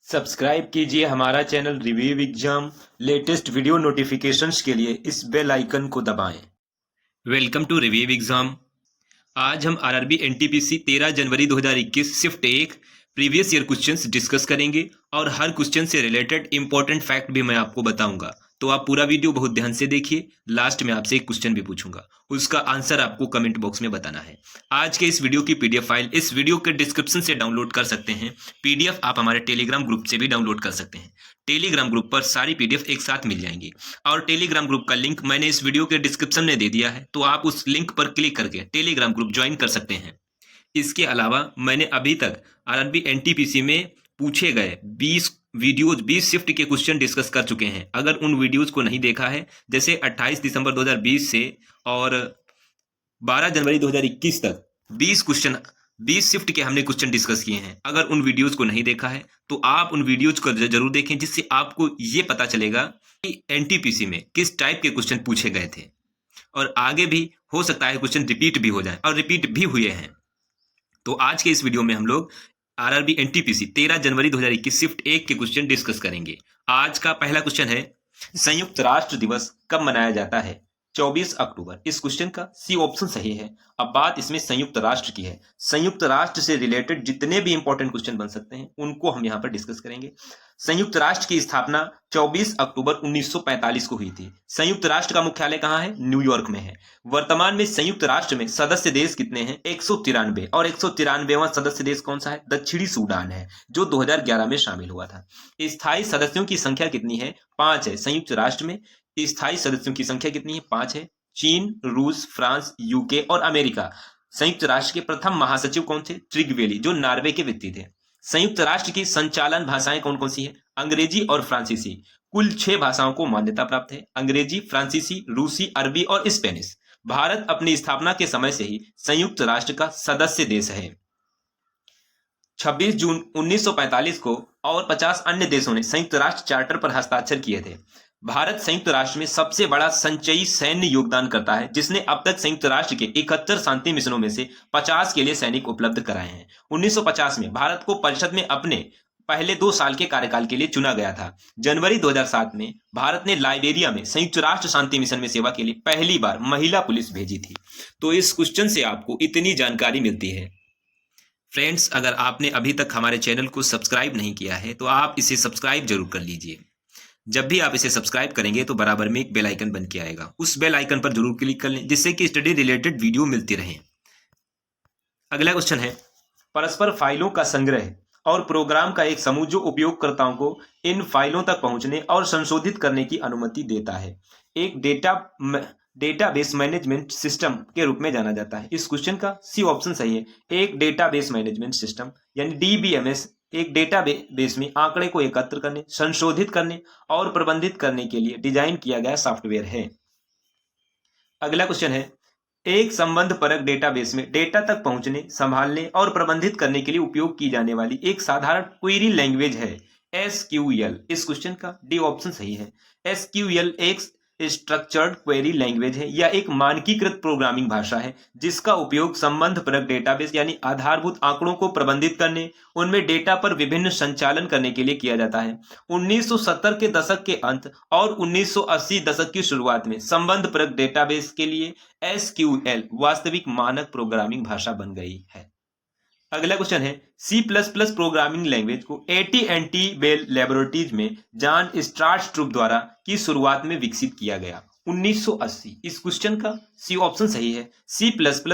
Subscribe कीजिए हमारा channel review exam latest video notifications के लिए इस बेल आइकन को दबाएं। Welcome to review exam. आज हम आरआरबी एनटीपीसी 13 जनवरी 2021 shift 1 previous year questions discuss करेंगे और हर क्वेश्चन से रिलेटेड इंपॉर्टेंट फैक्ट भी मैं आपको बताऊंगा। तो आप पूरा वीडियो बहुत ध्यान से देखिए। लास्ट में आपसे एक क्वेश्चन भी पूछूंगा, उसका आंसर आपको कमेंट बॉक्स में बताना है। आज के इस वीडियो की पीडीएफ फाइल इस वीडियो के डिस्क्रिप्शन से डाउनलोड कर सकते हैं। पीडीएफ आप हमारे टेलीग्राम ग्रुप से भी डाउनलोड कर सकते हैं। टेलीग्राम ग्रुप पर सारी पीडीएफ एक साथ मिल जाएंगी और टेलीग्राम ग्रुप का लिंक मैंने इस वीडियो के डिस्क्रिप्शन में दे दिया है, तो आप उस लिंक पर क्लिक करके टेलीग्राम ग्रुप ज्वाइन कर सकते हैं। इसके अलावा मैंने अभी तक आरआरबी एनटीपीसी में पूछे गए 20 शिफ्ट के क्वेश्चन डिस्कस कर चुके हैं। अगर उन वीडियोज को नहीं देखा है, जैसे 28 दिसंबर 2020 से और 12 जनवरी 2021 तक 20 शिफ्ट के हमने क्वेश्चन डिस्कस किए हैं। अगर उन वीडियोज को नहीं देखा है तो आप उन वीडियोज को जरूर देखें, जिससे आपको ये पता चलेगा कि एनटीपीसी में किस टाइप के क्वेश्चन पूछे गए थे और आगे भी हो सकता है क्वेश्चन रिपीट भी हो जाए और रिपीट भी हुए हैं। तो आज के इस वीडियो में हम लोग आरआरबी एनटीपीसी 13 जनवरी 2021 शिफ्ट 1 के क्वेश्चन डिस्कस करेंगे। आज का पहला क्वेश्चन है, संयुक्त राष्ट्र दिवस कब मनाया जाता है? 24 अक्टूबर। इस क्वेश्चन का सी ऑप्शन सही है। अब बात इसमें संयुक्त राष्ट्र की है। संयुक्त राष्ट्र से रिलेटेड जितने भी इंपॉर्टेंट क्वेश्चन बन सकते हैं उनको हम यहाँ पर डिस्कस करेंगे। संयुक्त राष्ट्र की स्थापना 24 अक्टूबर 1945 को हुई थी। संयुक्त राष्ट्र का मुख्यालय कहाँ है? न्यूयॉर्क में है। वर्तमान में संयुक्त राष्ट्र में सदस्य देश कितने हैं? 193 और 193वां सदस्य देश कौन सा है? दक्षिणी सूडान है, जो 2011 में शामिल हुआ था। स्थायी सदस्यों की संख्या कितनी है? 5 है। संयुक्त राष्ट्र में स्थायी सदस्यों की संख्या कितनी है? 5 है। चीन, रूस, फ्रांस, यूके और अमेरिका। संयुक्त राष्ट्र के प्रथम महासचिव कौन थे? ट्रिगवेली, जो नॉर्वे के व्यक्ति थे। संयुक्त राष्ट्र की संचालन भाषाएं कौन कौन सी है? अंग्रेजी और फ्रांसीसी। कुल 6 भाषाओं को मान्यता प्राप्त है, अंग्रेजी, फ्रांसीसी, रूसी, अरबी और स्पेनिश। भारत अपनी स्थापना के समय से ही संयुक्त राष्ट्र का सदस्य देश है। 26 जून 1945 को और 50 अन्य देशों ने संयुक्त राष्ट्र चार्टर पर हस्ताक्षर किए थे। भारत संयुक्त राष्ट्र में सबसे बड़ा संचयी सैन्य योगदान करता है, जिसने अब तक संयुक्त राष्ट्र के 71 शांति मिशनों में से 50 के लिए सैनिक उपलब्ध कराए हैं। 1950 में भारत को परिषद में अपने पहले 2 साल के कार्यकाल के लिए चुना गया था। जनवरी 2007 में भारत ने लाइबेरिया में संयुक्त राष्ट्र शांति मिशन में सेवा के लिए पहली बार महिला पुलिस भेजी थी। तो इस क्वेश्चन से आपको इतनी जानकारी मिलती है। फ्रेंड्स, अगर आपने अभी तक हमारे चैनल को सब्सक्राइब नहीं किया है तो आप इसे सब्सक्राइब जरूर कर लीजिए। जब भी आप इसे सब्सक्राइब करेंगे तो बराबर में एक बेल आइकन बन के आएगा, उस बेल आइकन पर जरूर क्लिक कर लें, जिससे कि स्टडी रिलेटेड वीडियो मिलती रहे। अगला क्वेश्चन है, परस्पर फाइलों का संग्रह और प्रोग्राम का एक समूह जो उपयोगकर्ताओं को इन फाइलों तक पहुंचने और संशोधित करने की अनुमति देता है, एक डेटाबेस मैनेजमेंट सिस्टम के रूप में जाना जाता है। इस क्वेश्चन का सी ऑप्शन सही है। एक डेटाबेस मैनेजमेंट सिस्टम यानी डीबीएमएस एक डेटाबेस में आंकड़े को एकत्र करने, संशोधित करने और प्रबंधित करने के लिए डिजाइन किया गया सॉफ्टवेयर है। अगला क्वेश्चन है, एक संबंधपरक डेटाबेस में डेटा तक पहुंचने, संभालने और प्रबंधित करने के लिए उपयोग की जाने वाली एक साधारण क्वेरी लैंग्वेज है एसक्यूएल। इस क्वेश्चन का डी ऑप्शन सही है। एसक्यूएल एक स्ट्रक्चर्ड क्वेरी लैंग्वेज है या एक मानकीकृत प्रोग्रामिंग भाषा है, जिसका उपयोग संबंधपरक डेटाबेस यानी आधारभूत आंकड़ों को प्रबंधित करने, उनमें डेटा पर विभिन्न संचालन करने के लिए किया जाता है। 1970 के दशक के अंत और 1980 दशक की शुरुआत में संबंधपरक डेटाबेस के लिए एसक्यूएल वास्तविक मानक प्रोग्रामिंग भाषा बन गई है। अगला क्वेश्चन है, C++ प्रोग्रामिंग लैंग्वेज को AT&T बेल लैबोरेटरीज में जॉन स्ट्रास्ट्रूप द्वारा की शुरुआत में विकसित किया गया 1980। इस क्वेश्चन का सी ऑप्शन सही है। C++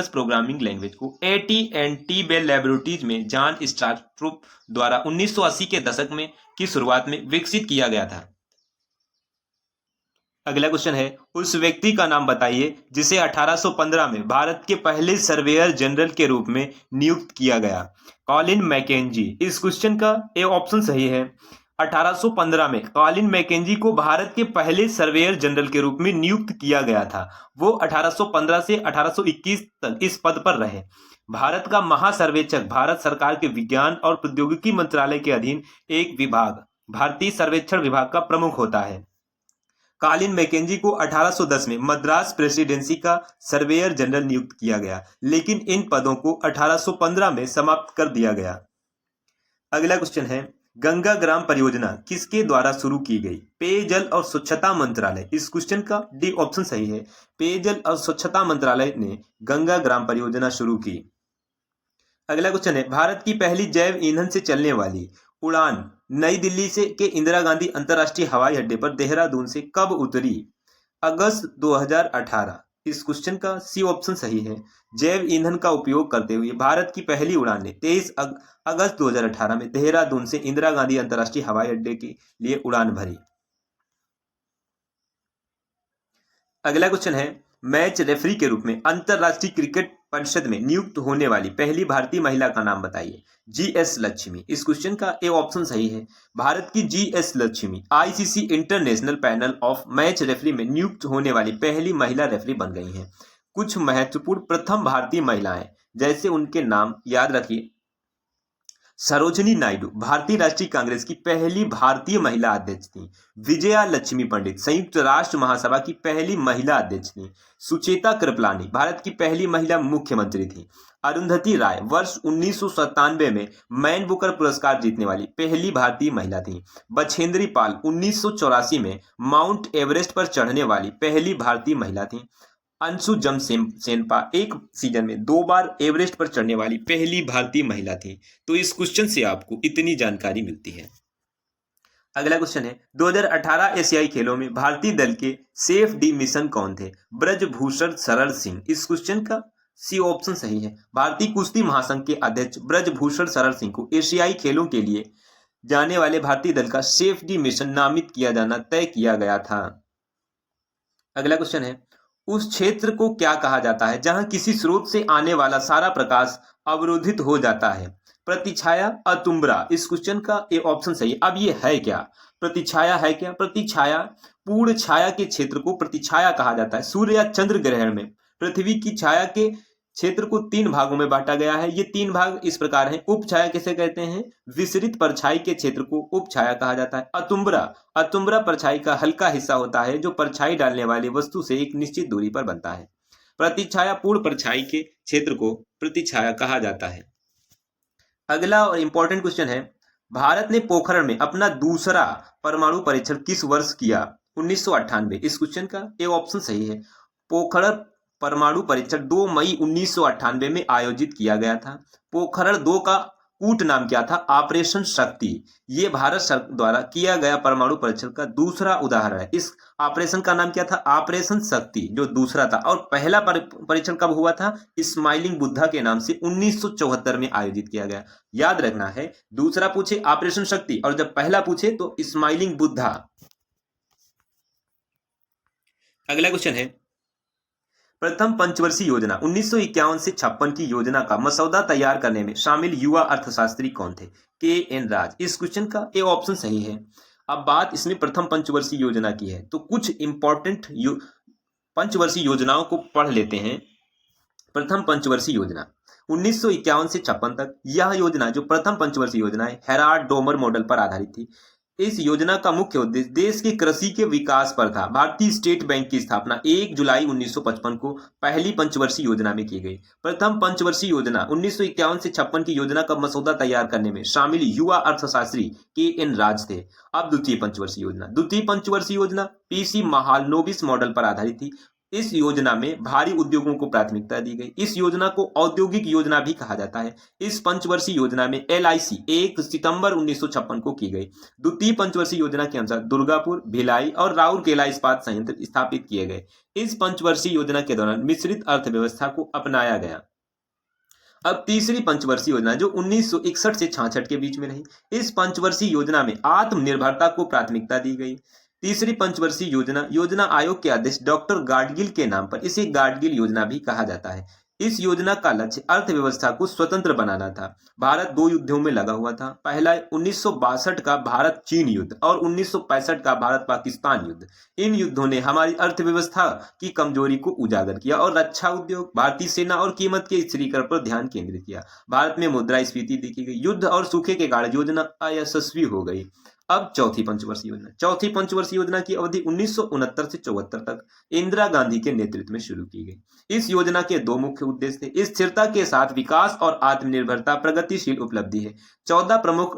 प्रोग्रामिंग लैंग्वेज को AT&T बेल लैबोरेटरीज में जॉन स्ट्रास्ट्रूप द्वारा 1980 के दशक में की शुरुआत में विकसित किया गया था। अगला क्वेश्चन है, उस व्यक्ति का नाम बताइए जिसे 1815 में भारत के पहले सर्वेयर जनरल के रूप में नियुक्त किया गया। Colin McKenzie. इस क्वेश्चन का ए ऑप्शन सही है। 1815 में कॉलिन मैकेंजी को भारत के पहले सर्वेयर जनरल के रूप में नियुक्त किया गया था। वो 1815 से 1821 तक इस पद पर रहे। भारत का महासर्वेक्षक भारत सरकार के विज्ञान और प्रौद्योगिकी मंत्रालय के अधीन एक विभाग, भारतीय सर्वेक्षण विभाग का प्रमुख होता है। कॉलिन मैकेंजी को 1810 में मद्रास प्रेसिडेंसी का सर्वेयर जनरल नियुक्त किया गया, लेकिन इन पदों को 1815 में समाप्त कर दिया गया। अगला क्वेश्चन है, गंगा ग्राम परियोजना किसके द्वारा शुरू की गई? पेयजल और स्वच्छता मंत्रालय। इस क्वेश्चन का डी ऑप्शन सही है। पेयजल और स्वच्छता मंत्रालय ने गंगा ग्राम परियोजना शुरू की। अगला क्वेश्चन है, भारत की पहली जैव ईंधन से चलने वाली उड़ान नई दिल्ली से के इंदिरा गांधी अंतर्राष्ट्रीय हवाई अड्डे पर देहरादून से कब उतरी? अगस्त 2018। इस क्वेश्चन का सी ऑप्शन सही है। जैव ईंधन का उपयोग करते हुए भारत की पहली उड़ान ने 23 अगस्त 2018 में देहरादून से इंदिरा गांधी अंतर्राष्ट्रीय हवाई अड्डे के लिए उड़ान भरी। अगला क्वेश्चन है, मैच रेफरी के रूप में अंतर्राष्ट्रीय क्रिकेट परिषद में नियुक्त होने वाली पहली भारतीय महिला का नाम बताइए। जीएस लक्ष्मी। इस क्वेश्चन का ए ऑप्शन सही है। भारत की GS Lakshmi ICC international panel of match referee में नियुक्त होने वाली पहली महिला रेफरी बन गई हैं। कुछ महत्वपूर्ण प्रथम भारतीय महिलाएं जैसे उनके नाम याद रखिए। सरोजिनी नायडू भारतीय राष्ट्रीय कांग्रेस की पहली भारतीय महिला अध्यक्ष थी। विजया लक्ष्मी पंडित संयुक्त राष्ट्र महासभा की पहली महिला अध्यक्ष थी। सुचेता कृपलानी भारत की पहली महिला मुख्यमंत्री थी। अरुंधति राय वर्ष 1997 में मैन बुकर पुरस्कार जीतने वाली पहली भारतीय महिला थी। बछेंद्री पाल 1984 में माउंट एवरेस्ट पर चढ़ने वाली पहली भारतीय महिला थी। अंशु जमसेनपा एक सीजन में 2 बार एवरेस्ट पर चढ़ने वाली पहली भारतीय महिला थी। तो इस क्वेश्चन से आपको इतनी जानकारी मिलती है। अगला क्वेश्चन है, 2018 एशियाई खेलों में भारतीय दल के सेफ डी मिशन कौन थे? ब्रजभूषण शरण सिंह। इस क्वेश्चन का सी ऑप्शन सही है। भारतीय कुश्ती महासंघ के अध्यक्ष ब्रजभूषण शरण सिंह को एशियाई खेलों के लिए जाने वाले भारतीय दल का सेफ डी मिशन नामित किया जाना तय किया गया था। अगला क्वेश्चन है, उस क्षेत्र को क्या कहा जाता है जहां किसी स्रोत से आने वाला सारा प्रकाश अवरोधित हो जाता है? प्रतिछाया, अतुम्बरा। इस क्वेश्चन का ए ऑप्शन सही है। अब ये है क्या? प्रतिछाया है क्या? प्रतिछाया पूर्ण छाया के क्षेत्र को प्रतिछाया कहा जाता है। सूर्य या चंद्र ग्रहण में पृथ्वी की छाया के क्षेत्र को 3 भागों में बांटा गया है। ये 3 भाग इस प्रकार हैं। उपछाया किसे कहते हैं? विसरित परछाई के क्षेत्र को उपछाया कहा जाता है। अतुम्बरा परछाई का हल्का हिस्सा होता है जो परछाई डालने वाली वस्तु से एक निश्चित दूरी पर बनता है। प्रतिछाया पूर्ण परछाई के क्षेत्र को प्रतिछाया कहा जाता है। अगला और इंपॉर्टेंट क्वेश्चन है, भारत ने पोखरण में अपना दूसरा परमाणु परीक्षण किस वर्ष किया? 1998। इस क्वेश्चन का ए ऑप्शन सही है। पोखरण परमाणु परीक्षण 2 मई 1998 में आयोजित किया गया था। पोखरण 2 का कूट नाम क्या था? ऑपरेशन शक्ति। ये भारत सरकार द्वारा किया गया परमाणु परीक्षण का दूसरा उदाहरण है। इस ऑपरेशन का नाम क्या था? ऑपरेशन शक्ति, जो दूसरा था। और पहला परीक्षण कब हुआ था? स्माइलिंग बुद्धा के नाम से 1974 में आयोजित किया गया। याद रखना है, दूसरा पूछे ऑपरेशन शक्ति और जब पहला पूछे तो स्माइलिंग बुद्धा। अगला क्वेश्चन है, प्रथम पंचवर्षीय योजना 1951 से 56 की योजना का मसौदा तैयार करने में शामिल युवा अर्थशास्त्री कौन थे? के.एन. राज। इस क्वेश्चन का ए ऑप्शन सही है। अब बात इसमें प्रथम पंचवर्षीय योजना की है तो कुछ इंपॉर्टेंट पंचवर्षीय योजनाओं को पढ़ लेते हैं। प्रथम पंचवर्षीय योजना 1951 से 56 तक, यह योजना जो प्रथम पंचवर्षीय योजना है हेराल्ड डोमर मॉडल पर आधारित थी। इस योजना का मुख्य उद्देश्य देश के कृषि के विकास पर था। भारतीय स्टेट बैंक की स्थापना 1 जुलाई 1955 को पहली पंचवर्षीय योजना में की गई। प्रथम पंचवर्षीय योजना 1951 से 56 की योजना का मसौदा तैयार करने में शामिल युवा अर्थशास्त्री के.एन. राज थे। अब द्वितीय पंचवर्षीय योजना पीसी महालनोबिस मॉडल पर आधारित थी। इस योजना में भारी उद्योगों को प्राथमिकता दी गई। इस योजना को औद्योगिक योजना भी कहा जाता है। इस पंचवर्षीय योजना में LIC 1 सितंबर 1956 को की गई। द्वितीय पंचवर्षीय योजना के अनुसार दुर्गापुर, भिलाई और राउरकेला इस्पात संयंत्र स्थापित किए गए। इस पंचवर्षीय योजना के दौरान मिश्रित अर्थव्यवस्था को अपनाया गया। अब तीसरी पंचवर्षीय योजना जो 1961 से 66 के बीच में रही। इस पंचवर्षीय योजना में आत्मनिर्भरता को प्राथमिकता दी गई। तीसरी पंचवर्षीय योजना आयोग के अध्यक्ष डॉक्टर गाडगिल के नाम पर इसे गाडगिल योजना भी कहा जाता है। इस योजना का लक्ष्य अर्थव्यवस्था को स्वतंत्र बनाना था। भारत 2 युद्धों में लगा हुआ था। पहला 1962 का भारत चीन युद्ध और 1965 का भारत पाकिस्तान युद्ध। इन युद्धों ने हमारी अर्थव्यवस्था की कमजोरी को उजागर किया और रक्षा उद्योग, भारतीय सेना और कीमत के स्थिरीकरण पर ध्यान केंद्रित किया। भारत में मुद्रास्फीति देखी गई। युद्ध और सूखे के कारण योजना अयशस्वी हो गई। अब चौथी पंचवर्षीय योजना। चौथी पंचवर्षीय योजना की अवधि 1969 से 74 तक इंदिरा गांधी के नेतृत्व में शुरू की गई। इस योजना के दो मुख्य उद्देश्य थे। स्थिरता के साथ विकास और आत्मनिर्भरता प्रगतिशील उपलब्धि है। 14 प्रमुख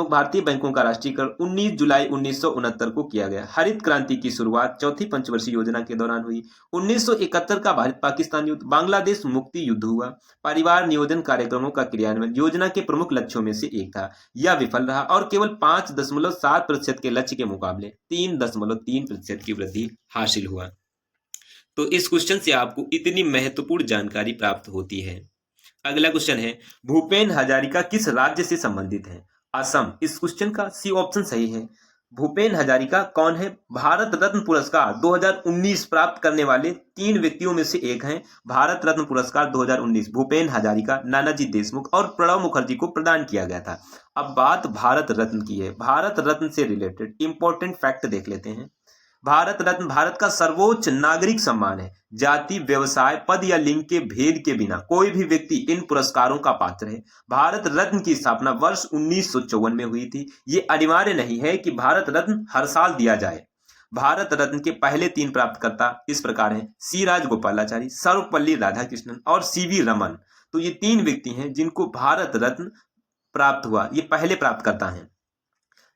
भारतीय बैंकों का राष्ट्रीयकरण 19 जुलाई 1969 को किया गया। हरित क्रांति की शुरुआत चौथी पंचवर्षीय योजना के दौरान हुई। 1971 का भारत पाकिस्तान युद्ध, बांग्लादेश मुक्ति युद्ध हुआ। परिवार नियोजन कार्यक्रमों का क्रियान्वयन योजना के प्रमुख लक्ष्यों में से एक था। यह विफल रहा और केवल 5.7% के लक्ष्य के मुकाबले 3.3% की वृद्धि हासिल हुआ। तो इस क्वेश्चन से आपको इतनी महत्वपूर्ण जानकारी प्राप्त होती है। अगला क्वेश्चन है, भूपेन हजारिका किस राज्य से संबंधित है? असम। इस क्वेश्चन का सी ऑप्शन सही है। भूपेन हजारिका कौन है? भारत रत्न पुरस्कार 2019 प्राप्त करने वाले 3 व्यक्तियों में से एक हैं। भारत रत्न पुरस्कार 2019 भूपेन हजारिका, नानाजी देशमुख और प्रणब मुखर्जी को प्रदान किया गया था। अब बात भारत रत्न की है। भारत रत्न से रिलेटेड इंपॉर्टेंट फैक्ट देख लेते हैं। भारत रत्न भारत का सर्वोच्च नागरिक सम्मान है। जाति, व्यवसाय, पद या लिंग के भेद के बिना कोई भी व्यक्ति इन पुरस्कारों का पात्र है। भारत रत्न की स्थापना वर्ष 1954 में हुई थी। ये अनिवार्य नहीं है कि भारत रत्न हर साल दिया जाए। भारत रत्न के पहले 3 प्राप्तकर्ता इस प्रकार हैं: सी राजगोपालाचारी, सर्वपल्ली राधाकृष्णन और सीवी रमन। तो ये 3 व्यक्ति हैं जिनको भारत रत्न प्राप्त हुआ, ये पहले प्राप्तकर्ता हैं।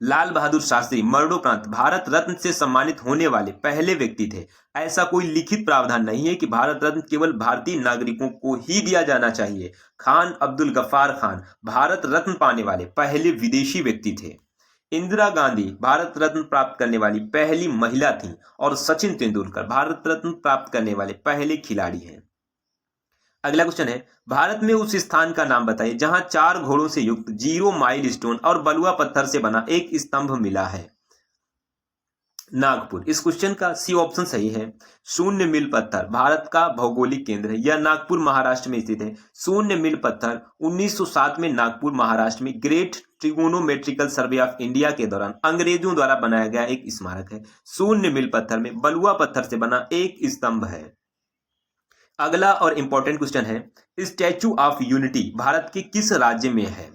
लाल बहादुर शास्त्री मरणोपरांत भारत रत्न से सम्मानित होने वाले पहले व्यक्ति थे। ऐसा कोई लिखित प्रावधान नहीं है कि भारत रत्न केवल भारतीय नागरिकों को ही दिया जाना चाहिए। खान अब्दुल गफ्फार खान भारत रत्न पाने वाले पहले विदेशी व्यक्ति थे। इंदिरा गांधी भारत रत्न प्राप्त करने वाली पहली महिला थीं और सचिन तेंदुलकर भारत रत्न प्राप्त करने वाले पहले खिलाड़ी हैं। अगला क्वेश्चन है, भारत में उस स्थान का नाम बताइए जहां 4 घोड़ों से युक्त 0 माइल स्टोन और बलुआ पत्थर से बना एक स्तंभ मिला है। नागपुर। इस क्वेश्चन का सी ऑप्शन सही है। शून्य मील पत्थर भारत का भौगोलिक केंद्र है। यह नागपुर महाराष्ट्र में स्थित है। शून्य मील पत्थर 1907 में नागपुर महाराष्ट्र में great trigonometrical survey of India के दौरान अंग्रेजों द्वारा बनाया गया एक स्मारक है। शून्य मील पत्थर में बलुआ पत्थर से बना एक स्तंभ है। अगला और इंपॉर्टेंट क्वेश्चन है, स्टैचू ऑफ यूनिटी भारत के किस राज्य में है?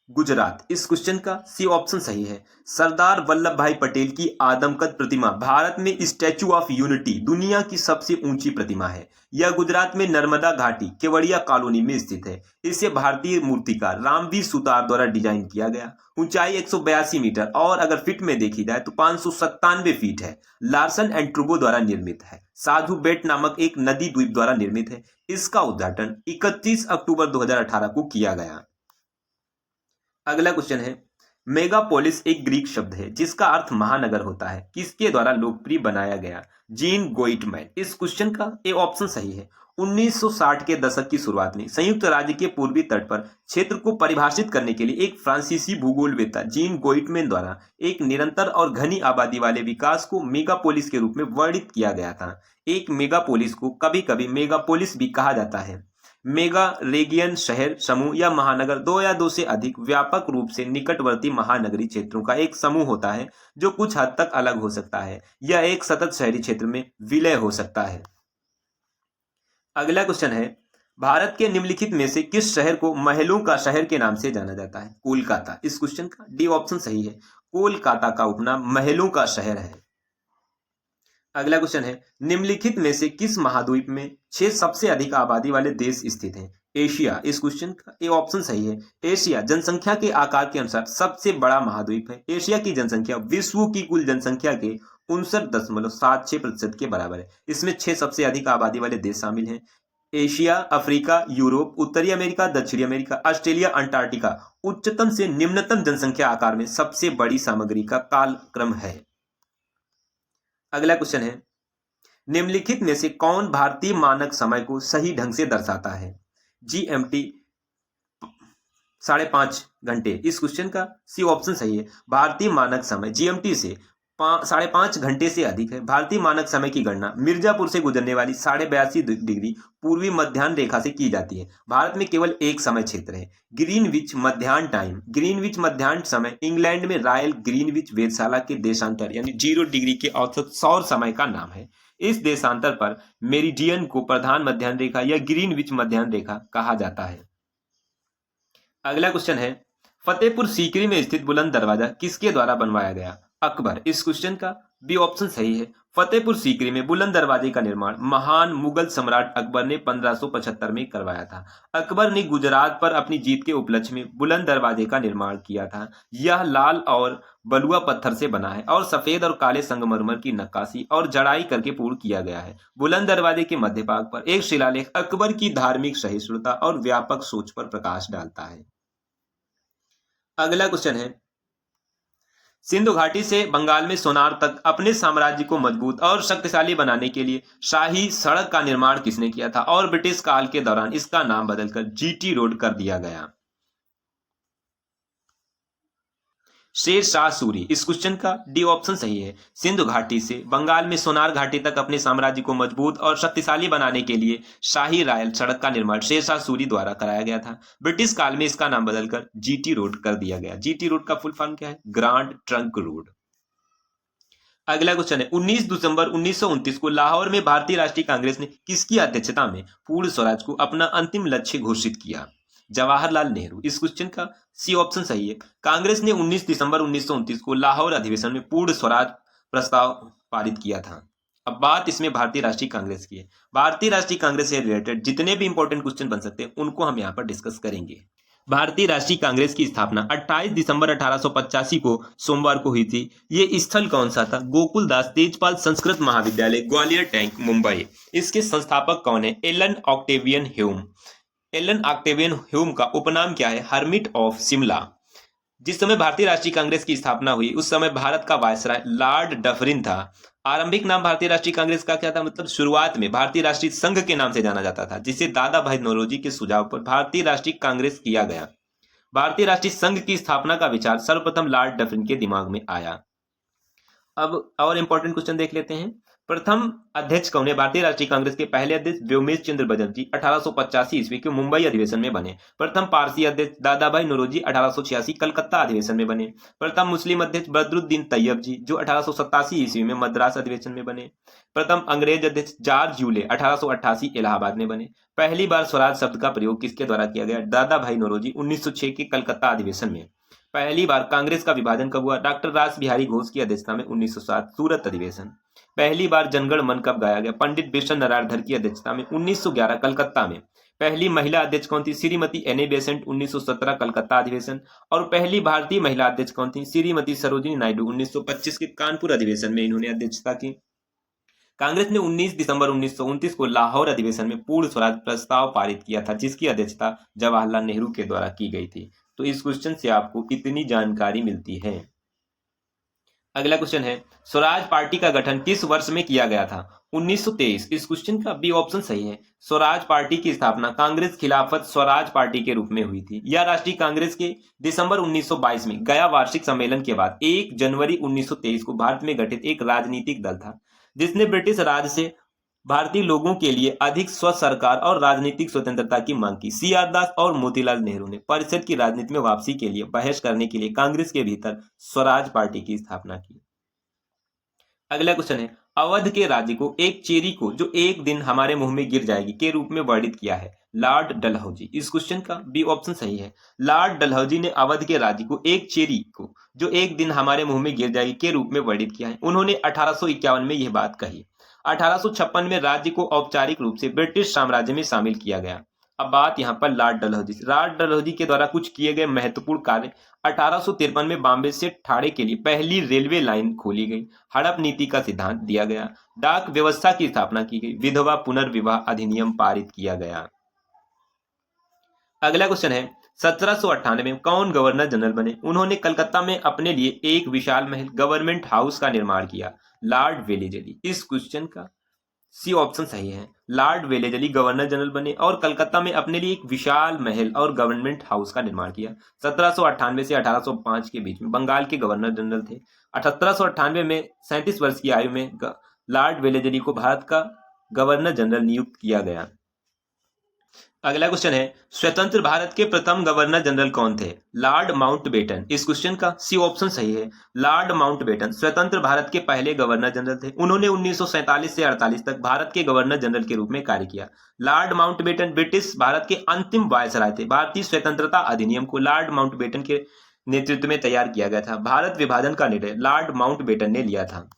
गुजरात। इस क्वेश्चन का सी ऑप्शन सही है। सरदार वल्लभ भाई पटेल की आदमकद प्रतिमा भारत में स्टैचू ऑफ यूनिटी दुनिया की सबसे ऊंची प्रतिमा है। यह गुजरात में नर्मदा घाटी केवड़िया कॉलोनी में स्थित है। इसे भारतीय मूर्तिकार रामवीर सुतार द्वारा डिजाइन किया गया। ऊंचाई 182 मीटर और अगर फीट में देखी जाए तो 597 फीट है। लार्सन एंड ट्रूबो द्वारा निर्मित है। साधु बेट नामक एक नदी द्वीप द्वारा निर्मित है। इसका उद्घाटन 31 अक्टूबर 2018 को किया गया। अगला क्वेश्चन है, मेगापोलिस एक ग्रीक शब्द है जिसका अर्थ महानगर होता है। किसके द्वारा लोकप्रिय बनाया गया? जीन गोइटमैन। इस क्वेश्चन का ए ऑप्शन सही है। 1960 के दशक की शुरुआत में संयुक्त राज्य के पूर्वी तट पर क्षेत्र को परिभाषित करने के लिए एक फ्रांसीसी भूगोलवेत्ता जीन गोइटमैन द्वारा एक निरंतर और घनी आबादी वाले विकास को मेगापोलिस के रूप में वर्णित किया गया था। एक मेगापोलिस को कभी कभी मेगापोलिस भी कहा जाता है। मेगा रेगियन शहर, समूह या महानगर 2 या 2 से अधिक व्यापक रूप से निकटवर्ती महानगरीय क्षेत्रों का एक समूह होता है जो कुछ हद तक अलग हो सकता है। यह एक सतत शहरी क्षेत्र में विलय हो सकता है। अगला क्वेश्चन है, भारत के निम्नलिखित में से किस शहर को महलों का शहर के नाम से जाना जाता है? कोलकाता। इस क्वेश्चन का डी ऑप्शन सही है। कोलकाता का उपनाम महलों का शहर है। अगला क्वेश्चन है, निम्नलिखित में से किस महाद्वीप में 6 सबसे अधिक आबादी वाले देश स्थित हैं? एशिया। इस क्वेश्चन का ए ऑप्शन सही है। एशिया जनसंख्या के आकार के अनुसार सबसे बड़ा महाद्वीप है। एशिया की जनसंख्या विश्व की कुल जनसंख्या के 59.76% के बराबर है। इसमें 6 सबसे अधिक आबादी वाले देश शामिल हैं। एशिया, अफ्रीका, यूरोप, उत्तरी अमेरिका, दक्षिणी अमेरिका, ऑस्ट्रेलिया, अंटार्कटिका उच्चतम से निम्नतम जनसंख्या आकार में सबसे बड़ी सामग्री का कालक्रम है। अगला क्वेश्चन है, निम्नलिखित में से कौन भारतीय मानक समय को सही ढंग से दर्शाता है? GMT 5.5 घंटे। इस क्वेश्चन का सी ऑप्शन सही है। भारतीय मानक समय GMT से 5.5 घंटे से अधिक है। भारतीय मानक समय की गणना मिर्जापुर से गुजरने वाली 82.5 डिग्री पूर्वी मध्याह्न रेखा से की जाती है। भारत में केवल एक समय क्षेत्र है, ग्रीनविच मध्याह्न टाइम। ग्रीनविच मध्याह्न समय इंग्लैंड में रॉयल ग्रीनविच वेधशाला के देशांतर यानी 0 डिग्री के औसत सौर समय का नाम है। इस देशांतर पर मेरिडियन को प्रधान मध्याह्न रेखा या ग्रीनविच मध्याह्न रेखा कहा जाता है। अगला क्वेश्चन है, फतेहपुर सीकरी में स्थित बुलंद दरवाजा किसके द्वारा बनवाया गया? अकबर। इस क्वेश्चन का बी ऑप्शन सही है। फतेहपुर सीकरी में बुलंद दरवाजे का निर्माण महान मुगल सम्राट अकबर ने 1575 में करवाया था। अकबर ने गुजरात पर अपनी जीत के उपलक्ष्य में बुलंद दरवाजे का निर्माण किया था। यह लाल और बलुआ पत्थर से बना है और सफेद और काले संगमरमर की नक्काशी और जड़ाई करके पूर्ण किया गया है। बुलंद दरवाजे के मध्य भाग पर एक शिलालेख अकबर की धार्मिक सहिष्णुता और व्यापक सोच पर प्रकाश डालता है। अगला क्वेश्चन है, सिंधु घाटी से बंगाल में सोनार तक अपने साम्राज्य को मजबूत और शक्तिशाली बनाने के लिए शाही सड़क का निर्माण किसने किया था और ब्रिटिश काल के दौरान इसका नाम बदलकर जीटी रोड कर दिया गया? शेर शाह सूरी। इस क्वेश्चन का डी ऑप्शन सही है। सिंधु घाटी से बंगाल में सोनार घाटी तक अपने साम्राज्य को मजबूत और शक्तिशाली बनाने के लिए शाही रायल सड़क का निर्माण शेर शाह सूरी द्वारा कराया गया था। ब्रिटिश काल में इसका नाम बदलकर जीटी रोड कर दिया गया। जीटी रोड का फुल फॉर्म क्या है? Grand trunk road. अगला क्वेश्चन है, 19 दिसंबर 1929 को लाहौर में भारतीय राष्ट्रीय कांग्रेस ने किसकी अध्यक्षता में पूर्ण स्वराज को अपना अंतिम लक्ष्य घोषित किया? जवाहरलाल नेहरू। इस क्वेश्चन का सी ऑप्शन सही है। कांग्रेस ने 19 दिसंबर 1929 को लाहौर अधिवेशन में पूर्ण स्वराज प्रस्ताव पारित किया था। अब बात इसमें भारतीय राष्ट्रीय कांग्रेस की है। भारतीय राष्ट्रीय कांग्रेस से रिलेटेड जितने भी इंपॉर्टेंट क्वेश्चन बन सकते हैं उनको हम यहाँ पर डिस्कस करेंगे। भारतीय राष्ट्रीय कांग्रेस की स्थापना 28 दिसंबर 1885 को सोमवार को हुई थी। ये स्थल कौन सा था? गोकुलदास तेजपाल संस्कृत महाविद्यालय, ग्वालियर टैंक, मुंबई। इसके संस्थापक कौन है? Allan Octavian Hume. Allan Octavian Hume का उपनाम क्या है? Hermit of Shimla. जिस समय भारतीय राष्ट्रीय कांग्रेस की स्थापना हुई उस समय भारत का वायसराय लॉर्ड डफरिन था। आरंभिक नाम भारतीय राष्ट्रीय कांग्रेस का क्या था? मतलब शुरुआत में भारतीय राष्ट्रीय संघ के नाम से जाना जाता था, जिसे दादा भाई नौरोजी के सुझाव पर भारतीय राष्ट्रीय कांग्रेस किया गया। भारतीय राष्ट्रीय संघ की स्थापना का विचार सर्वप्रथम लॉर्ड डफरिन के दिमाग में आया। अब और इंपॉर्टेंट क्वेश्चन देख लेते हैं। प्रथम अध्यक्ष कौन है? भारतीय राष्ट्रीय कांग्रेस के पहले अध्यक्ष व्योमेश चंद्र बनर्जी 1885 ईस्वी के मुंबई अधिवेशन में बने। प्रथम पारसी अध्यक्ष दादा भाई नौरोजी 1886 कलकत्ता अधिवेशन में बने। प्रथम मुस्लिम अध्यक्ष बदरुद्दीन तैयब जी जो 1887 ईस्वी में मद्रास अधिवेशन में बने। प्रथम अंग्रेज अध्यक्ष जॉर्ज यूले 1888 इलाहाबाद में बने। पहली बार स्वराज शब्द का प्रयोग किसके द्वारा किया गया? दादा भाई नौरोजी 1906 के कलकत्ता अधिवेशन में। पहली बार कांग्रेस का विभाजन कब हुआ? डॉक्टर रास बिहारी घोष की अध्यक्षता में 1907 सूरत अधिवेशन। पहली बार जनगण मन कब गाया गया? पंडित बेसन नारायण की अध्यक्षता में 1911 कलकत्ता में। पहली महिला अध्यक्ष कौन थी? श्रीमती एने बेसेंट 1917 कलकत्ता अधिवेशन। और पहली भारतीय महिला अध्यक्ष कौन थी? श्रीमती सरोजिनी नायडू 1925 के कानपुर अधिवेशन में इन्होंने अध्यक्षता की। कांग्रेस ने 19 दिसंबर 1929 को लाहौर अधिवेशन में पूर्ण स्वराज प्रस्ताव पारित किया था, जिसकी अध्यक्षता जवाहरलाल नेहरू के द्वारा की गई थी। तो इस क्वेश्चन से आपको इतनी जानकारी मिलती है। अगला क्वेश्चन है, स्वराज पार्टी का गठन किस वर्ष में किया गया था? 1923। इस क्वेश्चन का बी ऑप्शन सही है। स्वराज पार्टी की स्थापना कांग्रेस खिलाफत स्वराज पार्टी के रूप में हुई थी। यह राष्ट्रीय कांग्रेस के दिसंबर 1922 में गया वार्षिक सम्मेलन के बाद 1 जनवरी 1923 को भारत में गठित एक राजनीतिक दल था, जिसने ब्रिटिश राज से भारतीय लोगों के लिए अधिक स्वतंत्र सरकार और राजनीतिक स्वतंत्रता की मांग की। सी.आर. दास और मोतीलाल नेहरू ने परिषद की राजनीति में वापसी के लिए बहस करने के लिए कांग्रेस के भीतर स्वराज पार्टी की स्थापना की। अगला क्वेश्चन है, अवध के राज्य को एक चेरी को जो एक दिन हमारे मुंह में गिर जाएगी के रूप में वर्णित किया है? लॉर्ड डलहौजी। इस क्वेश्चन का बी ऑप्शन सही है। लॉर्ड डलहौजी ने अवध के राज्य को एक चेरी को जो एक दिन हमारे मुंह में गिर जाएगी के रूप में वर्णित किया है। उन्होंने 1851 में यह बात कही। 1856 में राज्य को औपचारिक रूप से ब्रिटिश साम्राज्य में शामिल किया गया। अब बात यहाँ पर लॉर्ड डलहौजी के द्वारा कुछ किए गए महत्वपूर्ण कार्य। 1853 में बॉम्बे से ठाणे के लिए पहली रेलवे लाइन खोली गई। हड़प नीति का सिद्धांत दिया गया। डाक व्यवस्था की स्थापना की गई। विधवा पुनर्विवाह अधिनियम पारित किया गया। अगला क्वेश्चन है, 1798 में कौन गवर्नर जनरल बने? उन्होंने कलकत्ता में अपने लिए एक विशाल महल गवर्नमेंट हाउस का निर्माण किया। Lord Wellesley. इस क्वेश्चन का सी ऑप्शन सही है। लॉर्ड वेलेजली गवर्नर जनरल बने और कलकत्ता में अपने लिए एक विशाल महल और गवर्नमेंट हाउस का निर्माण किया। 1798 से 1805 के बीच में बंगाल के गवर्नर जनरल थे। 1798 में 37 वर्ष की आयु में लॉर्ड वेलेजली को भारत का गवर्नर जनरल नियुक्त किया गया। अगला क्वेश्चन है, स्वतंत्र भारत के प्रथम गवर्नर जनरल कौन थे? Lord Mountbatten. इस क्वेश्चन का सी ऑप्शन सही है। लॉर्ड माउंटबेटन स्वतंत्र भारत के पहले गवर्नर जनरल थे। उन्होंने 1947 से 48 तक भारत के गवर्नर जनरल के रूप में कार्य किया। लॉर्ड माउंटबेटन ब्रिटिश भारत के अंतिम वायसराय थे। भारतीय स्वतंत्रता अधिनियम को लॉर्ड माउंटबेटन के नेतृत्व में तैयार किया गया था। भारत विभाजन का निर्णय लॉर्ड माउंटबेटन ने लिया था।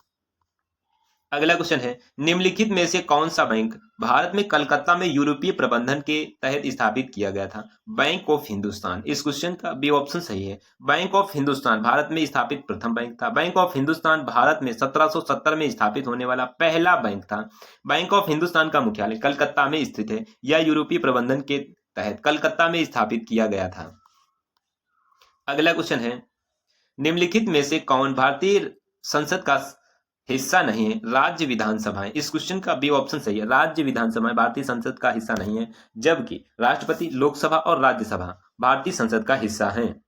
अगला क्वेश्चन है, निम्नलिखित में से कौन सा बैंक भारत में कलकत्ता में यूरोपीय प्रबंधन के तहत स्थापित किया गया था? Bank of Hindustan. इस क्वेश्चन का बी ऑप्शन सही है। बैंक ऑफ हिंदुस्तान भारत में स्थापित प्रथम बैंक था। बैंक ऑफ हिंदुस्तान भारत में 1770 में स्थापित होने वाला पहला बैंक था। बैंक ऑफ हिंदुस्तान का मुख्यालय कलकत्ता में स्थित है। यह यूरोपीय प्रबंधन के तहत कलकत्ता में स्थापित किया गया था। अगला क्वेश्चन है, निम्नलिखित में से कौन भारतीय संसद का हिस्सा नहीं है? राज्य विधानसभाएं। इस क्वेश्चन का बी ऑप्शन सही है। राज्य विधानसभाएं भारतीय संसद का हिस्सा नहीं है, जबकि राष्ट्रपति, लोकसभा और राज्यसभा भारतीय संसद का हिस्सा हैं।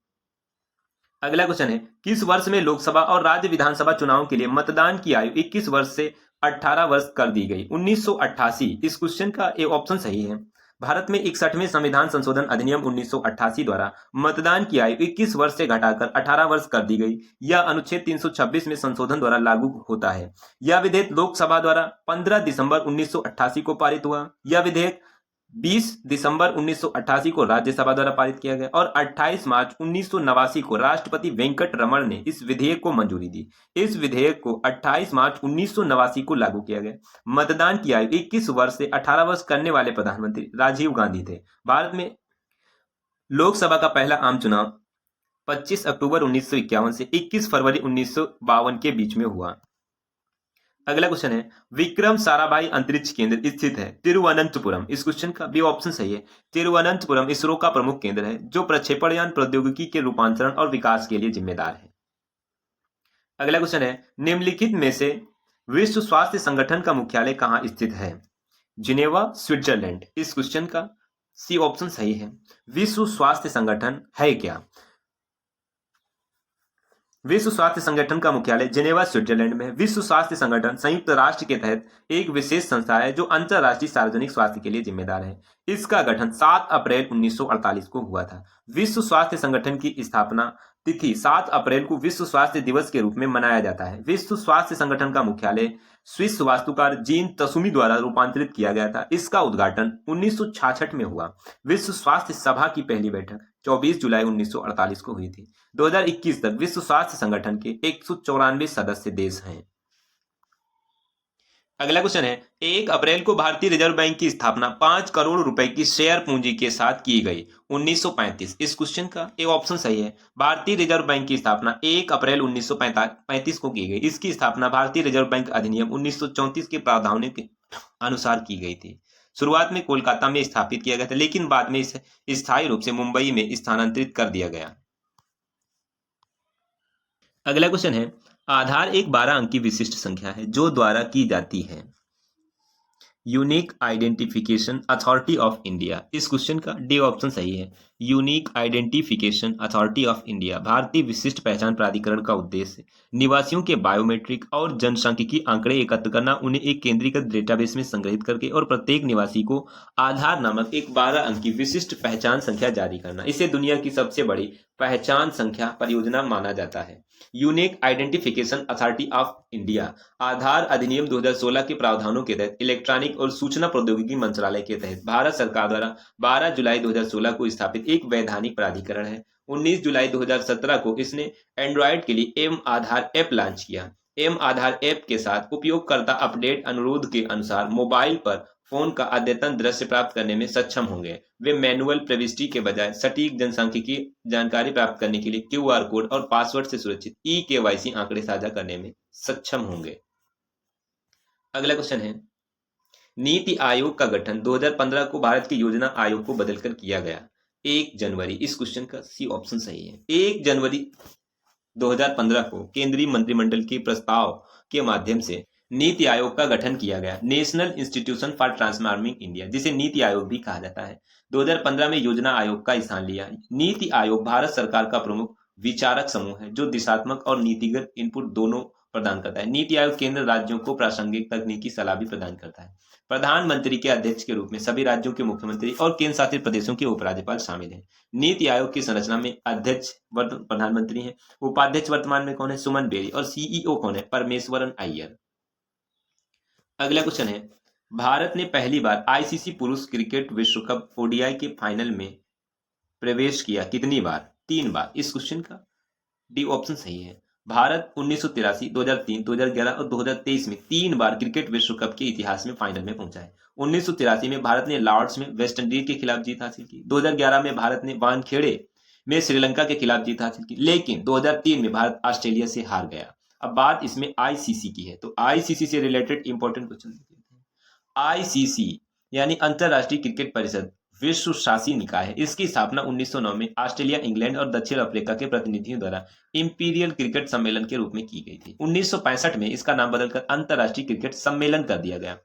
अगला क्वेश्चन है, किस वर्ष में लोकसभा और राज्य विधानसभा चुनाव के लिए मतदान की आयु 21 वर्ष से 18 वर्ष कर दी गई? 1988। इस क्वेश्चन का ए ऑप्शन सही है। भारत में 61वें संविधान संशोधन अधिनियम 1988 द्वारा मतदान की आयु 21 वर्ष से घटाकर 18 वर्ष कर दी गई। यह अनुच्छेद 326 में संशोधन द्वारा लागू होता है। यह विधेयक लोकसभा द्वारा 15 दिसंबर 1988 को पारित हुआ। यह विधेयक 20 दिसंबर 1988 को राज्यसभा द्वारा पारित किया गया और 28 मार्च 1989 को राष्ट्रपति वेंकट रमण ने इस विधेयक को मंजूरी दी। इस विधेयक को 28 मार्च 1989 को लागू किया गया। मतदान की आयु 21 वर्ष से 18 वर्ष करने वाले प्रधानमंत्री राजीव गांधी थे। भारत में लोकसभा का पहला आम चुनाव 25 अक्टूबर 1951 से 21 फरवरी 1952 के बीच में हुआ। अगला क्वेश्चन है, विक्रम साराभाई अंतरिक्ष केंद्र स्थित है तिरुवनंतपुरम। इस क्वेश्चन का बी ऑप्शन सही है। तिरुवनंतपुरम इसरो का प्रमुख केंद्र है, जो प्रक्षेपण यान प्रौद्योगिकी के रूपांतरण और विकास के लिए जिम्मेदार है। अगला क्वेश्चन है, निम्नलिखित में से विश्व स्वास्थ्य संगठन का मुख्यालय कहाँ स्थित है? Geneva, Switzerland. इस क्वेश्चन का सी ऑप्शन सही है। विश्व स्वास्थ्य संगठन है क्या? विश्व स्वास्थ्य संगठन का मुख्यालय जिनेवा, स्विट्जरलैंड में है। विश्व स्वास्थ्य संगठन संयुक्त राष्ट्र के तहत एक विशेष संस्था है जो अंतर्राष्ट्रीय सार्वजनिक स्वास्थ्य के लिए जिम्मेदार है। इसका गठन 7 अप्रैल 1948 को हुआ था। विश्व स्वास्थ्य संगठन की स्थापना तिथि 7 अप्रैल को विश्व स्वास्थ्य दिवस के रूप में मनाया जाता है। विश्व स्वास्थ्य संगठन का मुख्यालय स्विस वास्तुकार जीन तसुमी द्वारा रूपांतरित किया गया था। इसका उद्घाटन 1966 में हुआ। विश्व स्वास्थ्य सभा की पहली बैठक 24 जुलाई 1948 को हुई थी। 2021 तक विश्व स्वास्थ्य संगठन के 194 सदस्य देश हैं। अगला क्वेश्चन है, 1 अप्रैल को भारतीय रिजर्व बैंक की स्थापना 5 करोड़ रुपए की शेयर पूंजी के साथ की गई 1935। इस क्वेश्चन का ए ऑप्शन सही है। भारतीय रिजर्व बैंक की स्थापना 1 अप्रैल 1935 को की गई। इसकी स्थापना भारतीय रिजर्व बैंक अधिनियम 1934 के प्रावधानों के अनुसार की गई थी। शुरुआत में कोलकाता में स्थापित किया गया था, लेकिन बाद में इसे स्थायी रूप से मुंबई में स्थानांतरित कर दिया गया। अगला क्वेश्चन है, आधार एक 12 अंक की विशिष्ट संख्या है जो द्वारा की जाती है। Unique identification authority of India. इस क्वेश्चन का डी ऑप्शन सही है। Unique identification authority of India भारतीय विशिष्ट पहचान प्राधिकरण का उद्देश्य निवासियों के बायोमेट्रिक और जनसांख्यिकीय आंकड़े एकत्र करना, उन्हें एक केंद्रीकृत डेटाबेस में संग्रहित करके और प्रत्येक निवासी को आधार नामक एक 12 अंक की विशिष्ट पहचान संख्या जारी करना। इसे दुनिया की सबसे बड़ी पहचान संख्या परियोजना माना जाता है। Unique identification authority of India Aadhaar अधिनियम 2016 के प्रावधानों के तहत इलेक्ट्रॉनिक और सूचना प्रौद्योगिकी मंत्रालय के तहत भारत सरकार द्वारा 12 जुलाई 2016 को स्थापित एक वैधानिक प्राधिकरण है। 19 जुलाई 2017 को इसने एंड्रॉयड के लिए एम आधार ऐप लॉन्च किया। एम आधार ऐप के साथ उपयोगकर्ता अपडेट अनुरोध के अनुसार मोबाइल पर फोन का अद्यतन दृश्य प्राप्त करने में सक्षम होंगे। वे मैनुअल प्रविष्टि के बजाय सटीक जनसांख्यिकीय जानकारी प्राप्त करने के लिए क्यूआर कोड और पासवर्ड से सुरक्षित ई-केवाईसी आंकड़े साझा करने में सक्षम होंगे। अगला क्वेश्चन है, नीति आयोग का गठन 2015 को भारत के योजना आयोग को बदलकर किया गया 1 जनवरी। इस क्वेश्चन का सी ऑप्शन सही है। 1 जनवरी 2015 को केंद्रीय मंत्रिमंडल के प्रस्ताव के माध्यम से नीति आयोग का गठन किया गया। National institution for transforming India, जिसे नीति आयोग भी कहा जाता है, 2015 में योजना आयोग का स्थान लिया। नीति आयोग भारत सरकार का प्रमुख विचारक समूह है जो दिशात्मक और नीतिगत इनपुट दोनों प्रदान करता है। नीति आयोग केंद्र राज्यों को प्रासंगिक तकनीकी सलाह भी प्रदान करता है। प्रधानमंत्री के अध्यक्ष के रूप में सभी राज्यों के मुख्यमंत्री और केंद्र शासित प्रदेशों के उपराज्यपाल शामिल हैं। नीति आयोग की संरचना में अध्यक्ष प्रधानमंत्री हैं। उपाध्यक्ष वर्तमान में कौन है? सुमन बेरी। और सीईओ कौन है? परमेश्वरन अय्यर। अगला क्वेश्चन है, भारत ने पहली बार आईसीसी पुरुष क्रिकेट विश्व कप ओडीआई के फाइनल में प्रवेश किया कितनी बार? 3 बार। इस क्वेश्चन का डी ऑप्शन सही है। भारत 1983, 2003, 2011 और 2023 में 3 बार क्रिकेट विश्व कप के इतिहास में फाइनल में पहुंचा है। 1983 में भारत ने लॉर्ड्स में वेस्ट इंडीज के खिलाफ जीत हासिल की। 2011 में भारत ने वानखेड़े में श्रीलंका के खिलाफ जीत हासिल की। लेकिन 2003 में भारत ऑस्ट्रेलिया से हार गया। अब बात इसमें आईसीसी की है, तो आईसीसी से रिलेटेड इंपॉर्टेंट क्वेश्चन देखते हैं। आईसीसी यानी अंतरराष्ट्रीय क्रिकेट परिषद विश्व शासी निकाय है। इसकी स्थापना 1909 में ऑस्ट्रेलिया, इंग्लैंड और दक्षिण अफ्रीका के प्रतिनिधियों द्वारा इंपीरियल क्रिकेट सम्मेलन के रूप में की गई थी। 1965 में इसका नाम बदलकर अंतरराष्ट्रीय क्रिकेट सम्मेलन कर दिया गया।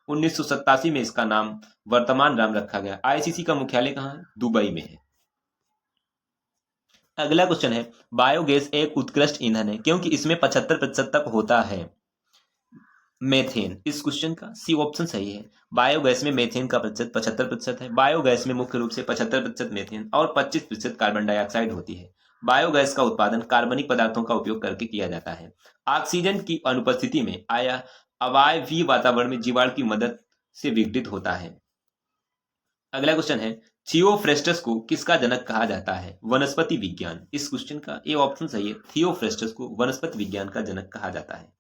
1987 में इसका नाम वर्तमान नाम रखा गया। आईसीसी का मुख्यालय कहाँ है? दुबई में है। अगला क्वेश्चन है, बायोगैस एक उत्कृष्ट ईंधन है क्योंकि इसमें 75% तक होता है मेथेन। इस क्वेश्चन का सी ऑप्शन सही है। बायोगैस में मेथेन का प्रतिशत 75% है। बायोगैस में मुख्य रूप से 75% मेथेन और 25% कार्बन डाइऑक्साइड होती है। बायोगैस का उत्पादन कार्बनिक पदार्थों का उपयोग करके किया जाता है। ऑक्सीजन की अनुपस्थिति में अवायवीय वातावरण में जीवाणु की मदद से विघटित होता है। अगला क्वेश्चन है, थियोफ्रेस्टस को किसका जनक कहा जाता है? वनस्पति विज्ञान। इस क्वेश्चन का ए ऑप्शन सही है। थियोफ्रेस्टस को वनस्पति विज्ञान का जनक कहा जाता है।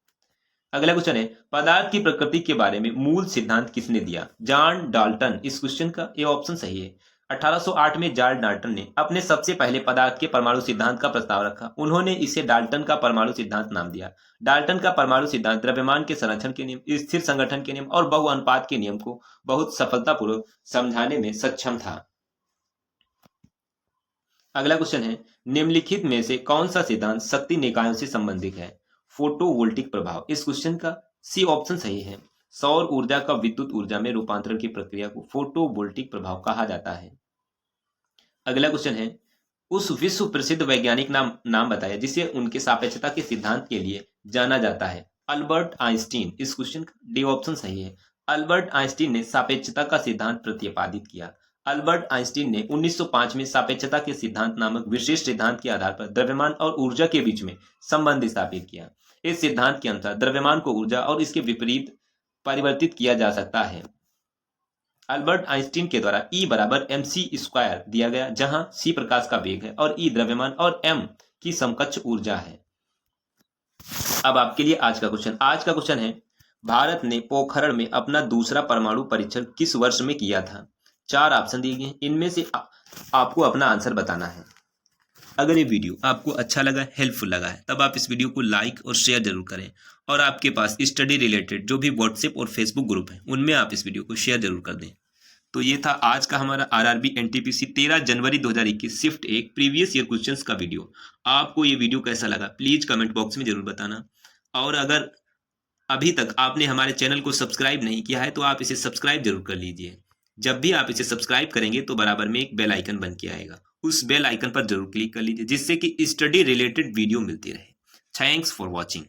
अगला क्वेश्चन है, पदार्थ की प्रकृति के बारे में मूल सिद्धांत किसने दिया? John Dalton. इस क्वेश्चन का ए ऑप्शन सही है। 1808 में जॉन डाल्टन ने अपने सबसे पहले पदार्थ के परमाणु सिद्धांत का प्रस्ताव रखा। उन्होंने इसे डाल्टन का परमाणु सिद्धांत नाम दिया। डाल्टन का परमाणु सिद्धांत द्रव्यमान के संरक्षण के नियम, स्थिर संगठन के नियम और बहुअनुपात के नियम को बहुत सफलतापूर्वक समझाने में सक्षम था। अगला क्वेश्चन है, निम्नलिखित में से कौन सा सिद्धांत शक्ति निकायों से संबंधित है? फोटोवोल्टिक प्रभाव। इस क्वेश्चन का सी ऑप्शन सही है। सौर ऊर्जा का विद्युत ऊर्जा में रूपांतरण की प्रक्रिया को फोटोवोल्टिक प्रभाव कहा जाता है। अगला क्वेश्चन है, उस विश्व प्रसिद्ध वैज्ञानिक नाम बताया जिसे उनके सापेक्षता के सिद्धांत के लिए जाना जाता है। Albert Einstein. इस क्वेश्चन का डी ऑप्शन सही है। अल्बर्ट आइंस्टीन ने सापेक्षता का सिद्धांत प्रतिपादित किया। अल्बर्ट आइंस्टीन ने 1905 में सापेक्षता के सिद्धांत नामक विशेष सिद्धांत के आधार पर द्रव्यमान और ऊर्जा के बीच में संबंध स्थापित किया। इस सिद्धांत के अनुसार द्रव्यमान को ऊर्जा और इसके विपरीत परिवर्तित किया जा सकता है। अल्बर्ट आइंस्टीन के द्वारा E बराबर mc² दिया गया, जहां c प्रकाश का वेग है और E द्रव्यमान और m की समकक्ष ऊर्जा है। अब आपके लिए आज का क्वेश्चन है, भारत ने पोखरण में अपना दूसरा परमाणु परीक्षण किस वर्ष में किया था? 4 ऑप्शन दिए गए हैं, इनमें से आपको अपना आंसर बताना है। अगर ये वीडियो आपको अच्छा लगा, हेल्पफुल लगा है, तब आप इस वीडियो को लाइक और शेयर जरूर करें और आपके पास स्टडी रिलेटेड जो भी व्हाट्सएप और फेसबुक ग्रुप है उनमें आप इस वीडियो को शेयर जरूर कर दें। तो ये था आज का हमारा आरआरबी एनटीपीसी 13 जनवरी 2021 शिफ्ट 1 प्रीवियस ईयर क्वेश्चंस का वीडियो। आपको ये वीडियो कैसा लगा प्लीज कमेंट बॉक्स में जरूर बताना। और अगर अभी तक आपने हमारे चैनल को सब्सक्राइब नहीं किया है तो आप इसे सब्सक्राइब जरूर कर लीजिए। जब भी आप इसे सब्सक्राइब करेंगे तो बराबर में एक बेल आइकन बन के आएगा, उस बेल आइकन पर जरूर क्लिक कर लीजिए जिससे कि स्टडी रिलेटेड वीडियो मिलती रहे। Thanks for watching.